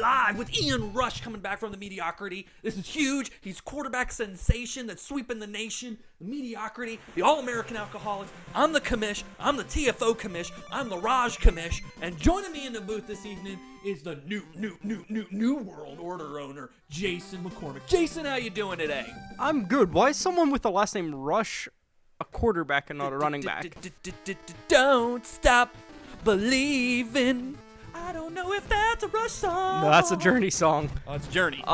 live with Ian Rush coming back from the Mediocrity. This is huge. He's quarterback sensation that's sweeping the nation. The Mediocrity, the All-American Alcoholics. I'm the commish. I'm the TFO commish. I'm the Raj commish. And joining me in the booth this evening is the new World Order owner, Jason McCormick. Jason, how you doing today? I'm good. Why is someone with the last name Rush a quarterback and not a running back? Don't stop believing. I don't know if that's a Rush song. No, that's a Journey song. Oh, it's Journey.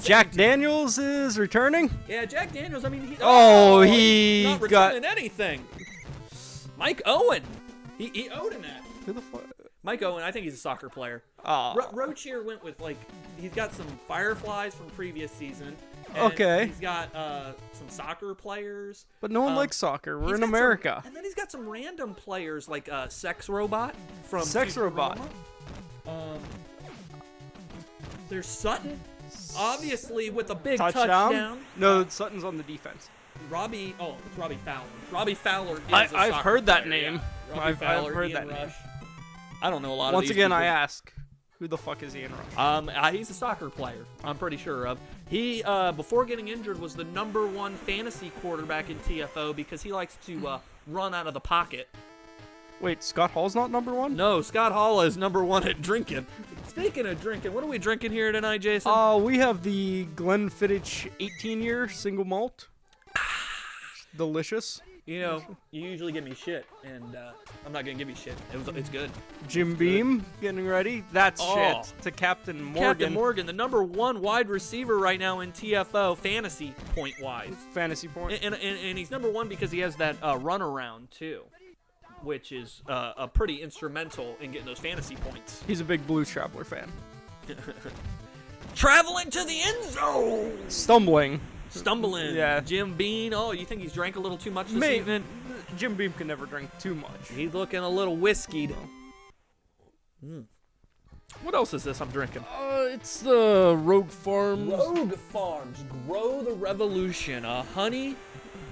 Jack Daniels is returning? Yeah, Jack Daniels, I mean, he not returning anything. Mike Owen. He owed him that. Who the fuck? Mike Owen, I think he's a soccer player. Roach here went with, like, he's got some Fireflies from previous season. Okay. He's got some soccer players. But no one likes soccer. We're in America. And then he's got some random players like Sex Robot from Sex Robot. There's Sutton, obviously with a big touchdown. No, Sutton's on the defense. It's Robbie Fowler. Robbie Fowler is I've heard that name. Yeah. I've heard that name. I don't know a lot Once of these again, people. I ask, who the fuck is Ian Rush? He's a soccer player, I'm pretty sure of. He, before getting injured, was the #1 fantasy quarterback in TFO because he likes to run out of the pocket. Wait, Scott Hall's not #1? No, Scott Hall is #1 at drinking. Speaking of drinking, what are we drinking here tonight, Jason? We have the Glenfiddich 18-year single malt. Delicious. You know, you usually give me shit, and I'm not gonna give you shit. It's good. Jim Beam getting ready. That's shit to Captain Morgan. Captain Morgan, the #1 wide receiver right now in TFO, fantasy point-wise. Fantasy point. And he's #1 because he has that runaround, too, which is pretty instrumental in getting those fantasy points. He's a big Blues Traveler fan. Traveling to the end zone! Stumbling. Yeah. Jim Beam. Oh, you think he's drank a little too much this evening? Jim Beam can never drink too much. He's looking a little whiskeyed. What else is this I'm drinking? It's the Rogue Farms. Rogue Farms. Grow the Revolution. A honey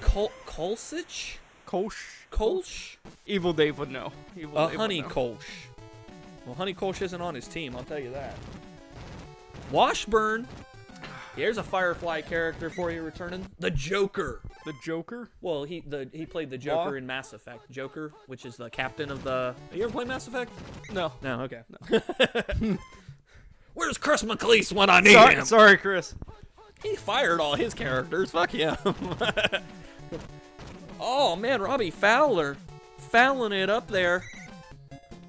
Kolsch? Kolsch? Evil Dave would know. Honey Kolsch. Well, Honey Kolsch isn't on his team, I'll tell you that. Washburn. Here's a Firefly character for you returning. The Joker. The Joker? Well, he played the Joker in Mass Effect. Joker, which is the captain of the... You ever play Mass Effect? No. No, okay. No. Where's Chris McLeese when I need him? Sorry, Chris. He fired all his characters. Fuck him. Oh, man, Robbie Fowler. Fouling it up there.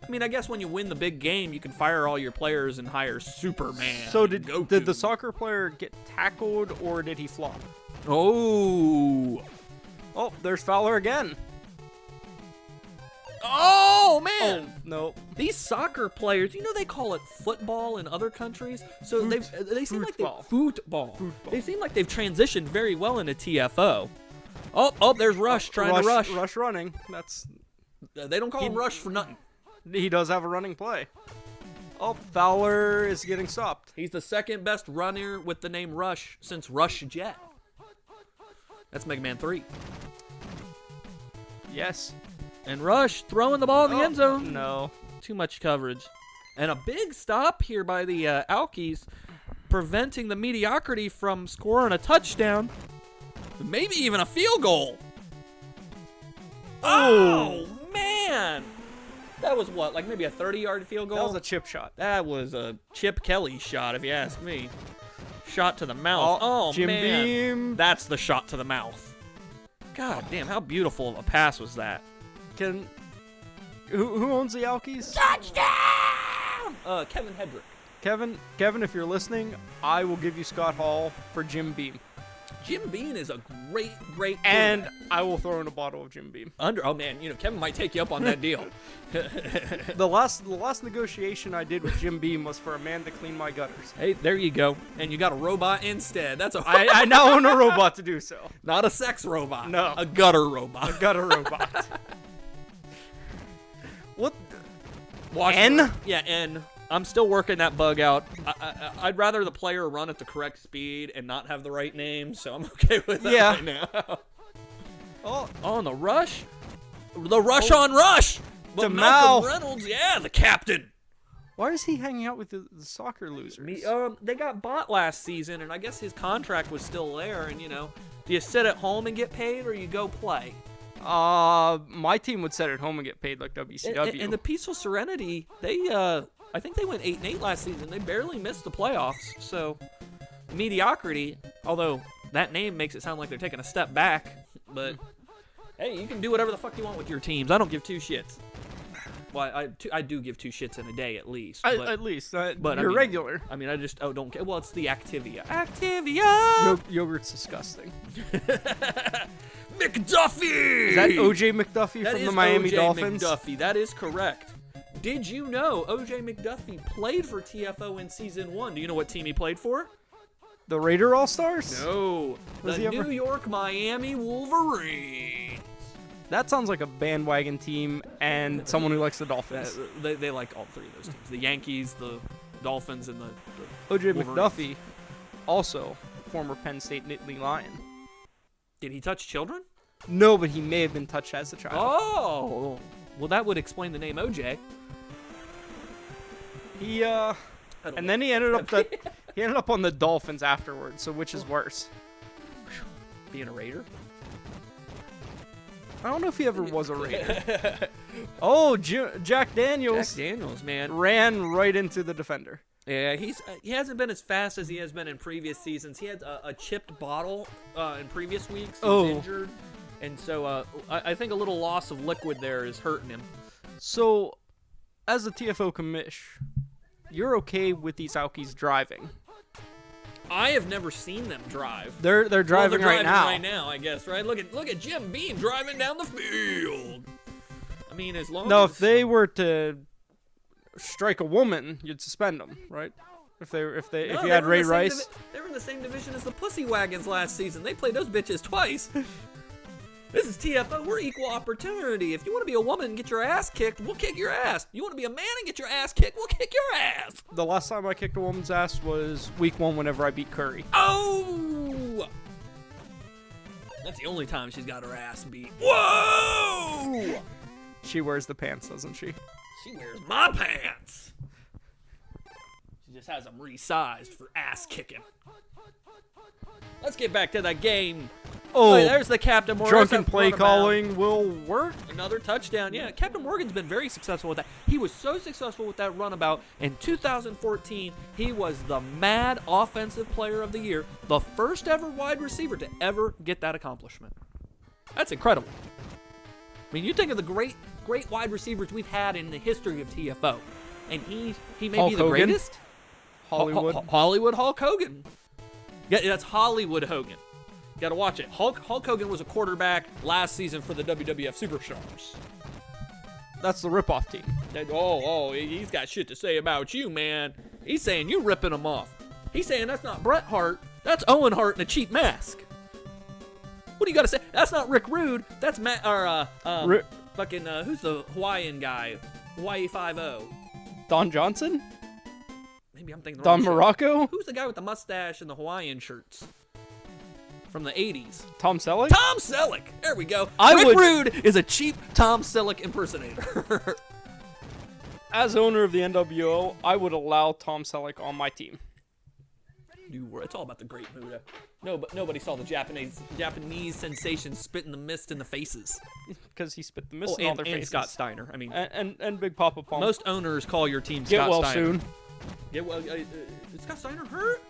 I mean, I guess when you win the big game, you can fire all your players and hire Superman. So did the soccer player get tackled or did he flop? Oh, there's Fowler again. Oh, man. Oh, no. These soccer players, you know they call it football in other countries? So they seem like football. They seem like they've transitioned very well into TFO. Oh, there's Rush trying to rush. Rush running. They don't call him Rush for nothing. He does have a running play. Oh, Fowler is getting stopped. He's the second best runner with the name Rush since Rush Jet. That's Mega Man 3. Yes. And Rush throwing the ball in the end zone. No. Too much coverage. And a big stop here by the Alkies, preventing the Mediocrity from scoring a touchdown. Maybe even a field goal. Oh man. That was what, like maybe a 30-yard field goal? That was a chip shot. That was a Chip Kelly shot, if you ask me. Shot to the mouth. Oh, Jim man. Beam. That's the shot to the mouth. God damn, how beautiful of a pass was that? Who owns the Alkies? Touchdown! Kevin Hedrick. Kevin, if you're listening, I will give you Scott Hall for Jim Beam. Jim Beam is a great and I will throw in a bottle of Jim Beam. Oh man, Kevin might take you up on that deal. The last negotiation I did with Jim Beam was for a man to clean my gutters. Hey, there you go. And you got a robot instead. That's I now own a robot to do so. Not a sex robot. No. A gutter robot. A gutter robot. What? N? Yeah, N. I'm still working that bug out. I'd rather the player run at the correct speed and not have the right name, so I'm okay with that right now. On the rush? The rush on rush! To Malcolm Mal. Reynolds, yeah, the captain. Why is he hanging out with the soccer losers? They got bought last season, and I guess his contract was still there. And do you sit at home and get paid, or you go play? My team would sit at home and get paid like WCW. And the Peaceful Serenity, I think they went 8-8 last season. They barely missed the playoffs. So, Mediocrity, although that name makes it sound like they're taking a step back, but hey, you can do whatever the fuck you want with your teams. I don't give two shits. Well, I do give two shits in a day at least. But, at least, but you're regular. I mean, I just don't care. Well, it's the Activia. Activia! Yogurt's disgusting. McDuffie! Is that O.J. McDuffie from the Miami Dolphins? McDuffie. That is correct. Did you know O.J. McDuffie played for TFO in Season 1? Do you know what team he played for? The Raider All-Stars? No. The New York Miami Wolverines. That sounds like a bandwagon team and someone who likes the Dolphins. They like all three of those teams. The Yankees, the Dolphins, and the O.J. Wolverines. McDuffie, also former Penn State Nittany Lion. Did he touch children? No, but he may have been touched as a child. Oh. Well, that would explain the name O.J. And then he ended up on the Dolphins afterwards. So which is worse? Being a Raider? I don't know if he ever was a Raider. Oh, Jack Daniels. Jack Daniels, man, ran right into the defender. Yeah, he hasn't been as fast as he has been in previous seasons. He had a chipped bottle in previous weeks. He was injured, and so I think a little loss of liquid there is hurting him. So, as a TFO commish, you're okay with these Alkies driving? I have never seen them drive. They're driving, right now. Right now, I guess. Right? Look at Jim Beam driving down the field. I mean, as long as if they were to strike a woman, you'd suspend them, right? If you had Ray Rice, they were in the same division as the Pussy Wagons last season. They played those bitches twice. This is TFO. We're equal opportunity. If you want to be a woman and get your ass kicked, we'll kick your ass. You want to be a man and get your ass kicked, we'll kick your ass. The last time I kicked a woman's ass was week 1 whenever I beat Curry. Oh! That's the only time she's got her ass beat. Whoa! She wears the pants, doesn't she? She wears my pants. She just has them resized for ass kicking. Let's get back to the game. Oh, there's the Captain Morgan. Drunken play calling will work. Another touchdown. Yeah, Captain Morgan's been very successful with that. He was so successful with that runabout. In 2014, he was the Mad Offensive Player of the Year, the first ever wide receiver to ever get that accomplishment. That's incredible. I mean, you think of the great wide receivers we've had in the history of TFO, and he may Hulk be the Hogan. greatest. Hollywood Hulk Hogan. Yeah, that's Hollywood Hogan. You gotta watch it. Hulk Hogan was a quarterback last season for the WWF Superstars. That's the ripoff team. He's got shit to say about you, man. He's saying you ripping him off. He's saying that's not Bret Hart. That's Owen Hart in a cheap mask. What do you gotta say? That's not Rick Rude. That's Matt. Who's the Hawaiian guy? Hawaii 5-0. Don Johnson? Maybe I'm thinking the Don wrong Morocco? shit. Who's the guy with the mustache and the Hawaiian shirts from the 80s? Tom Selleck? Tom Selleck. There we go. Rick Rude is a cheap Tom Selleck impersonator. As owner of the NWO, I would allow Tom Selleck on my team. It's all about the Great Muta. No, but nobody saw the Japanese sensation spitting the mist in the fases. Because he spit the mist in all their faces. And Scott Steiner. I mean, and Big Papa Pump. Most owners call your team Get Scott well Steiner. soon. Get well. Is Scott Steiner hurt?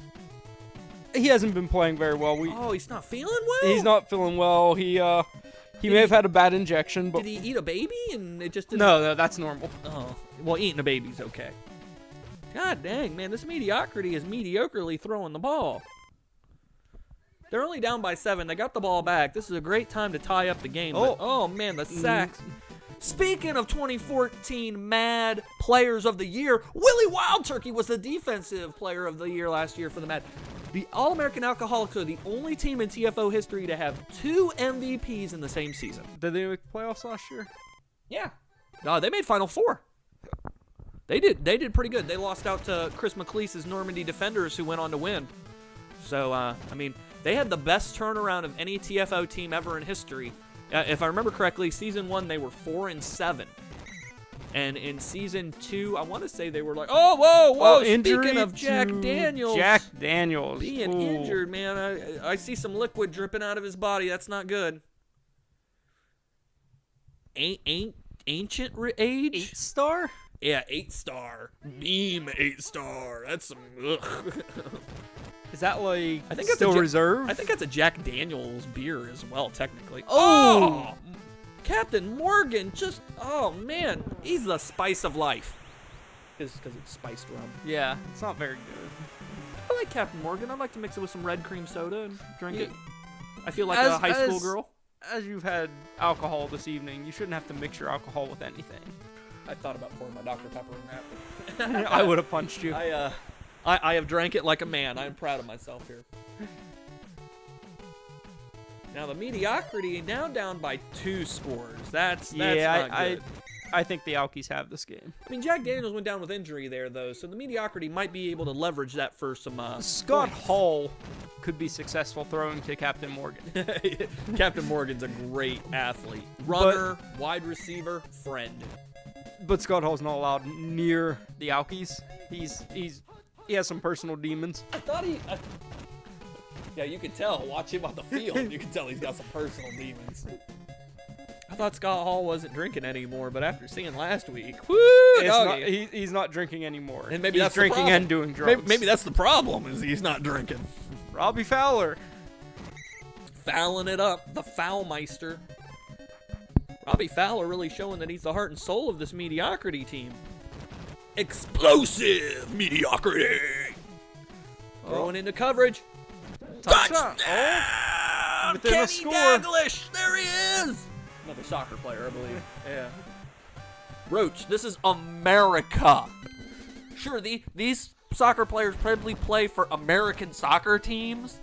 He hasn't been playing very well. He's not feeling well. He's not feeling well. He may have had a bad injection, but did he eat a baby and it just didn't? No, that's normal. Oh, well, eating a baby's okay. God dang, man, this Mediocrity is mediocrely throwing the ball. They're only down by 7. They got the ball back. This is a great time to tie up the game. Oh man, the sacks. Speaking of 2014 Mad Players of the Year, Willie Wild Turkey was the Defensive Player of the Year last year for the Mad. The All-American Alcoholics are the only team in TFO history to have 2 MVPs in the same season. Did they make the playoffs last year? Yeah. No, they made Final Four. They did pretty good. They lost out to Chris McLeese's Normandy Defenders, who went on to win. So, I mean, they had the best turnaround of any TFO team ever in history. If I remember correctly, season 1 they were 4-7. And in season 2, I want to say they were like, oh, whoa, Well, speaking injury of Jack to Daniels. Jack Daniels. Being injured, man. I see some liquid dripping out of his body. That's not good. Ancient age? 8-star? Yeah, 8-star. Beam 8-star. That's some, ugh. Is that like I think that's still reserve? I think that's a Jack Daniels beer as well, technically. Oh! Captain Morgan, oh man, he's the spice of life. Because it's spiced rum. Yeah, it's not very good. I like Captain Morgan. I'd like to mix it with some red cream soda and drink it. I feel like As- a high school as- girl. As you've had alcohol this evening, you shouldn't have to mix your alcohol with anything. I thought about pouring my Dr. Pepper in that. I would have punched you. I have drank it like a man. I'm proud of myself here. Now the Mediocrity now down by 2 scores. That's not good. I think the Alkies have this game. I mean, Jack Daniels went down with injury there, though, so the Mediocrity might be able to leverage that for some Scott points. Hall could be successful throwing to Captain Morgan. Captain Morgan's a great athlete. Runner, wide receiver, friend. But Scott Hall's not allowed near the Alkies. He has some personal demons. I thought yeah, you could tell. Watch him on the field. You can tell he's got some personal demons. I thought Scott Hall wasn't drinking anymore, but after seeing last week, He's not drinking anymore. And maybe he's that's the drinking problem. and doing drugs. Maybe that's the problem, is he's not drinking. Robbie Fowler. Fouling it up, the Foulmeister. Robbie Fowler really showing that he's the heart and soul of this Mediocrity team. Explosive Mediocrity. Throwing into coverage. Touchdown. Touchdown! Within a Kenny score. Daglish. There he is. Another soccer player, I believe. Yeah. Roach, this is America. Sure, these soccer players probably play for American soccer teams,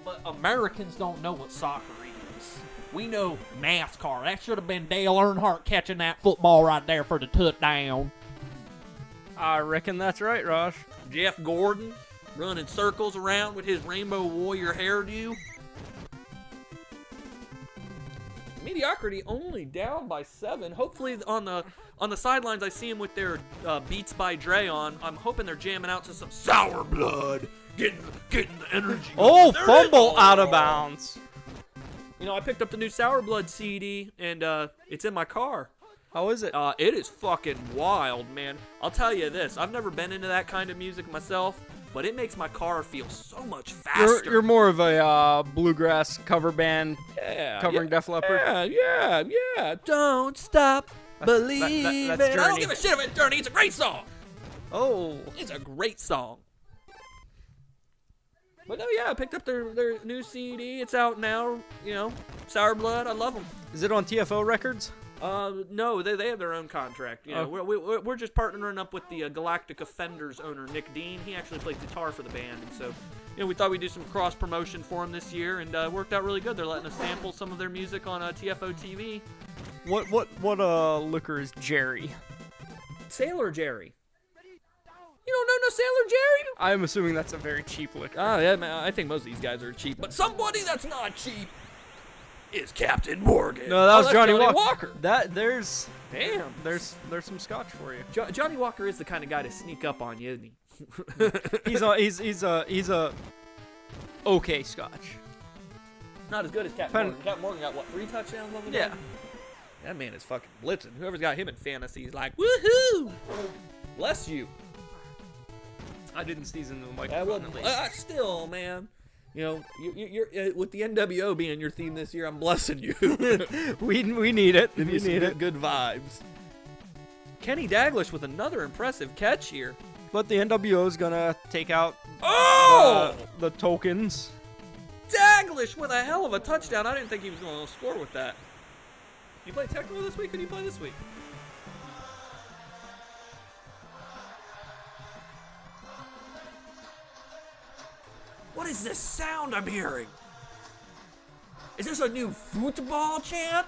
but Americans don't know what soccer is. We know NASCAR. That should have been Dale Earnhardt catching that football right there for the touchdown. I reckon that's right, Rosh. Jeff Gordon running circles around with his Rainbow Warrior hairdo. Mediocrity only down by 7. Hopefully on the sidelines I see him with their Beats by Dre on. I'm hoping they're jamming out to some Sour Blood, getting the energy. Oh, There fumble it is. out of bounds. You know, I picked up the new Sour Blood CD and it's in my car. How is it? It is fucking wild, man. I'll tell you this. I've never been into that kind of music myself, but it makes my car feel so much faster. You're more of a bluegrass cover band covering Def Leppard. Yeah. Don't stop believing. that's I don't Journey. give a shit if it's Journey. It's a great song. Oh. It's a great song. But no, yeah, I picked up their new CD. It's out now. You know, Sour Blood. I love them. Is it on TFO Records? No, they have their own contract. You know, we're just partnering up with the Galactic Offenders owner, Nick Dean. He actually plays guitar for the band, and so, you know, we thought we'd do some cross promotion for him this year, and it worked out really good. They're letting us sample some of their music on TFO TV. What liquor is Jerry? Sailor Jerry. You don't know no Sailor Jerry? I'm assuming that's a very cheap liquor. Oh yeah, man. I think most of these guys are cheap, but somebody that's not cheap is Captain Morgan. No, that was that's Johnny Walker. There's Damn. there's some scotch for you. Johnny Walker is the kind of guy to sneak up on you, isn't he? he's a okay scotch. Not as good as Captain Morgan. Captain Morgan got, what, 3 touchdowns on the day? Yeah. That man is fucking blitzing. Whoever's got him in fantasy is like, woohoo! Bless you. I didn't sneeze into the microphone at least. Still, man. You know, you're with the NWO being your theme this year, I'm blessing you. we need it. Give you some good vibes. Kenny Daglish with another impressive catch here. But the NWO is gonna take out the tokens. Daglish with a hell of a touchdown. I didn't think he was going to score with that. You play Tecmo this week? Who do you play this week? What is this sound I'm hearing? Is this a new football chant?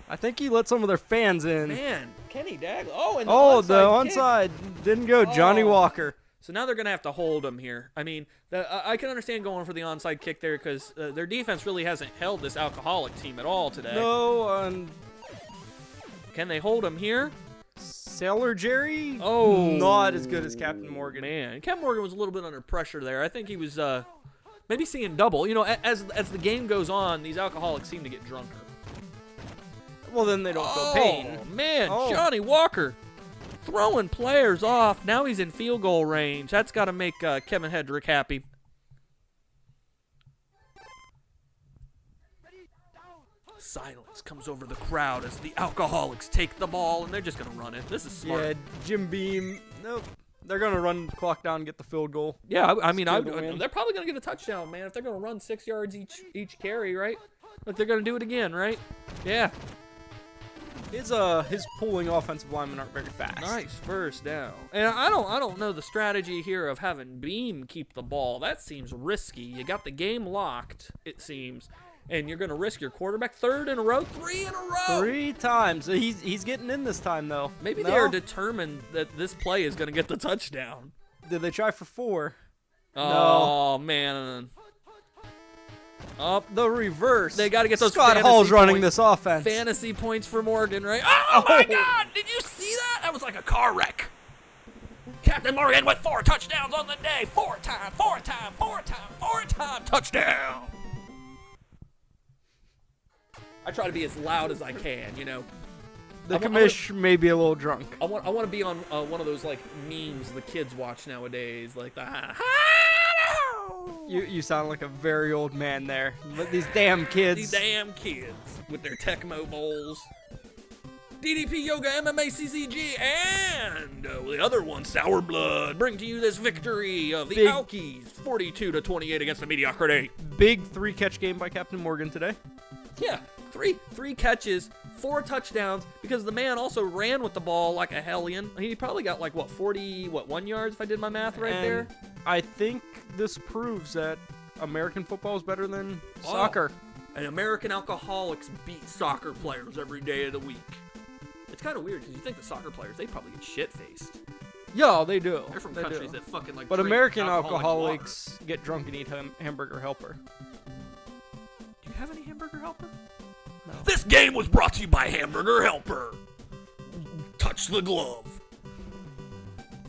I think he let some of their fans in. Man, Kenny Daglish. Oh, and the onside didn't go. Johnny Walker. So now they're going to have to hold him here. I mean, I can understand going for the onside kick there because their defense really hasn't held this alcoholic team at all today. No, Can they hold him here? Sailor Jerry? Oh. Not as good as Captain Morgan. Man, Captain Morgan was a little bit under pressure there. I think he was maybe seeing double. You know, as the game goes on, these alcoholics seem to get drunker. Well, then they don't feel pain. Man, Oh. Johnny Walker throwing players off. Now he's in field goal range. That's got to make Kevin Hedrick happy. Silence comes over the crowd as the alcoholics take the ball, and they're just going to run it. This is smart. Yeah, Jim Beam. Nope. They're going to run the clock down and get the field goal. Yeah, I mean, Still to win. they're probably going to get a touchdown, man, if they're going to run 6 yards each carry, right? But they're going to do it again, right? Yeah. His pulling offensive linemen aren't very fast. Nice first down. And I don't know the strategy here of having Beam keep the ball. That seems risky. You got the game locked, it seems, and you're going to risk your quarterback 3 in a row. 3 times. He's getting in this time, though. Maybe No? they are determined that this play is going to get the touchdown. Did they try for 4? Oh, man. Up. The reverse. They got to get those Scott fantasy Hall's running points. this offense. Fantasy points for Morgan, right? Oh, my God! Did you see that? That was like a car wreck. Captain Morgan with 4 touchdowns on the day. 4-time touchdown. I try to be as loud as I can, you know. The commish may be a little drunk. I want to be on one of those like memes the kids watch nowadays, like the. You sound like a very old man there. But these damn kids. These damn kids with their Tecmo bowls. DDP Yoga, MMA, CCG, and the other one, Sour Blood, bring to you this victory of the Big- Alkies, 42-28 against the Mediocrity. Big 3-catch game by Captain Morgan today. Yeah, three catches, 4 touchdowns, because the man also ran with the ball like a hellion. He probably got like, 1 yards if I did my math right And there? I think this proves that American football is better than soccer. And American alcoholics beat soccer players every day of the week. It's kind of weird because you think the soccer players, they probably get shit-faced. Yeah, they do. They're from They countries do. that fucking like But drink American alcoholic alcoholics get drunk and eat hamburger helper. water. Do you have any Hamburger Helper? No. This game was brought to you by Hamburger Helper. Touch the glove.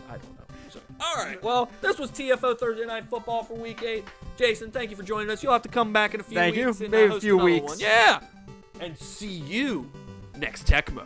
I don't know. So, all right. Well, this was TFO Thursday Night Football for Week 8. Jason, thank you for joining us. You'll have to come back in a few Thank you. weeks. And Maybe a host few another weeks. one. Yeah. And see you next Tecmo.